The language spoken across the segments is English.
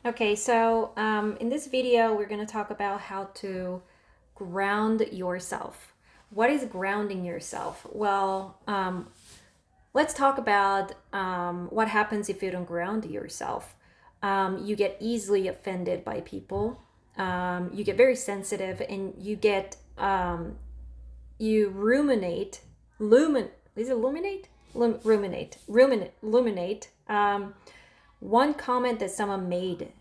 Okay, so in this video, we're going to talk about how to ground yourself. What is grounding yourself? Well, let's talk about what happens if you don't ground yourself. You get easily offended by people. You get very sensitive, and you ruminate. Is it illuminate? Ruminate. One comment that someone made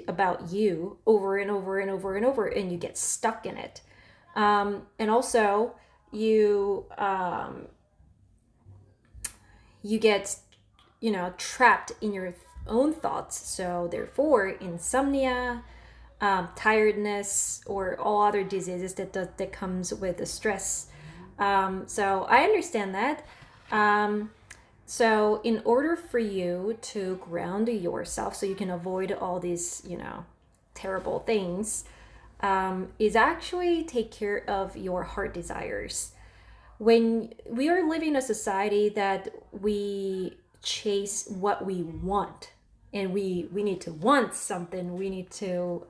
about you over and over and over and over, and you get stuck in it. And also, you you get trapped in your own thoughts. So therefore, insomnia, tiredness, or all other diseases that comes with the stress. So I understand that. So, in order for you to ground yourself so you can avoid all these, terrible things, is actually take care of your heart desires. When we are living in a society that we chase what we want, and we need to want something, we need to,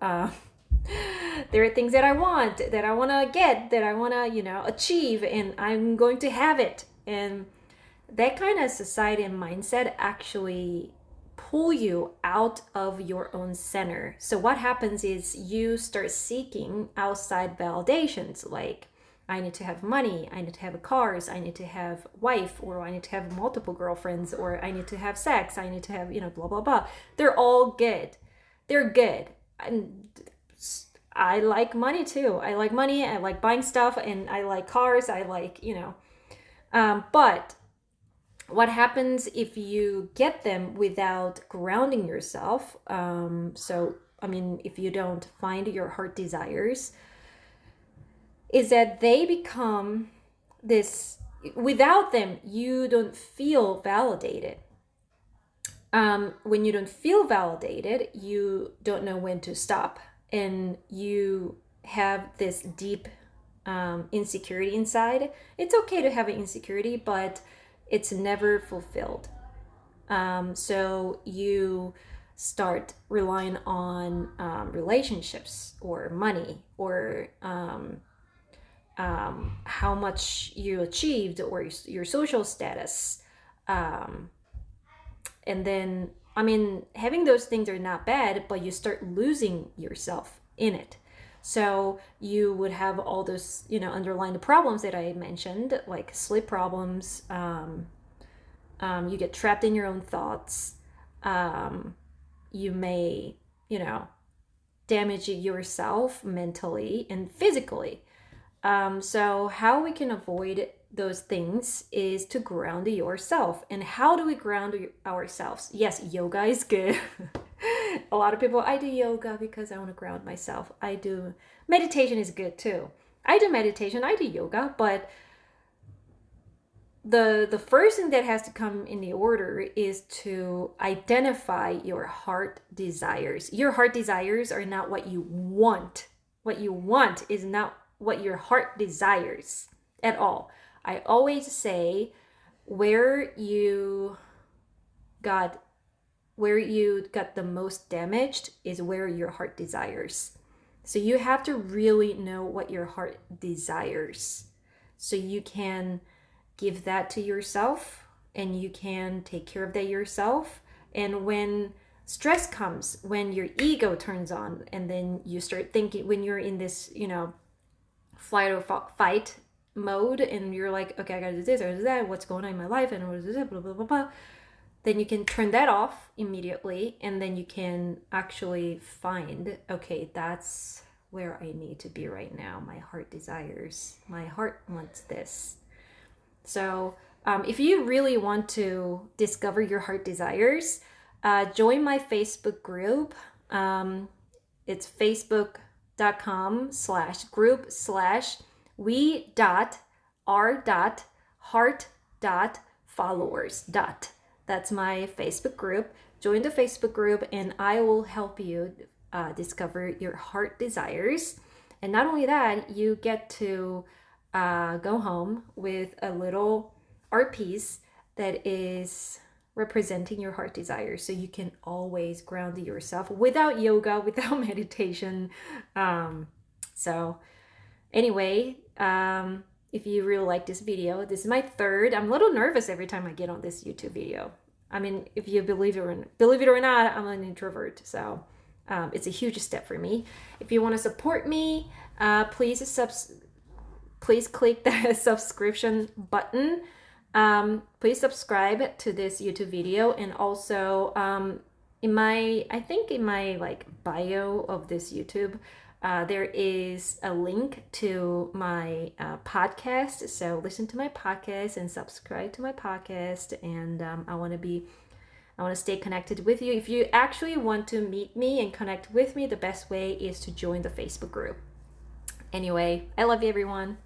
there are things that I want, that I want to get, that I want to, achieve, and I'm going to have it. And that kind of society and mindset actually pull you out of your own center. So what happens is you start seeking outside validations, like I need to have money, I need to have cars, I need to have wife, or I need to have multiple girlfriends, or I need to have sex, I need to have, blah blah blah. They're all good. They're good. And I like money too. I like money, I like buying stuff, and I like cars, I like, but what happens if you get them without grounding yourself? If you don't find your heart desires, is that they become this, without them, you don't feel validated. When you don't feel validated, you don't know when to stop. And you have this deep insecurity inside. It's okay to have an insecurity, but it's never fulfilled. So you start relying on relationships or money, or how much you achieved, or your social status. And then, having those things are not bad, but you start losing yourself in it. So you would have all those, underlying problems that I mentioned, like sleep problems. You get trapped in your own thoughts. You may, damage yourself mentally and physically. So how we can avoid those things is to ground yourself. And how do we ground ourselves? Yes, yoga is good. A lot of people, I do yoga because I want to ground myself. I do meditation is good too. I do meditation, I do yoga, but the first thing that has to come in the order is to identify your heart desires. Your heart desires are not what you want. What you want is not what your heart desires at all. I always say where you got the most damaged is where your heart desires. So you have to really know what your heart desires, so you can give that to yourself, and you can take care of that yourself. And when stress comes, when your ego turns on, and then you start thinking, when you're in this, flight or fight mode, and you're like, okay, I gotta do this or do that, what's going on in my life, and what is this, blah blah blah blah, then you can turn that off immediately, and then you can actually find, okay, that's where I need to be right now. My heart desires, my heart wants this. So if you really want to discover your heart desires, join my Facebook group. It's facebook.com/group/we.r.heart.followers. That's my Facebook group. Join the Facebook group, and I will help you discover your heart desires. And not only that, you get to go home with a little art piece that is representing your heart desires, so you can always ground yourself without yoga, without meditation. So anyway, if you really like this video, this is my third. I'm a little nervous every time I get on this YouTube video. I mean, if you believe it or not, I'm an introvert, so it's a huge step for me. If you want to support me, please click the subscription button. Please subscribe to this YouTube video, and also in my like bio of this YouTube, there is a link to my podcast. So listen to my podcast and subscribe to my podcast. And I want to stay connected with you. If you actually want to meet me and connect with me, the best way is to join the Facebook group. Anyway, I love you, everyone.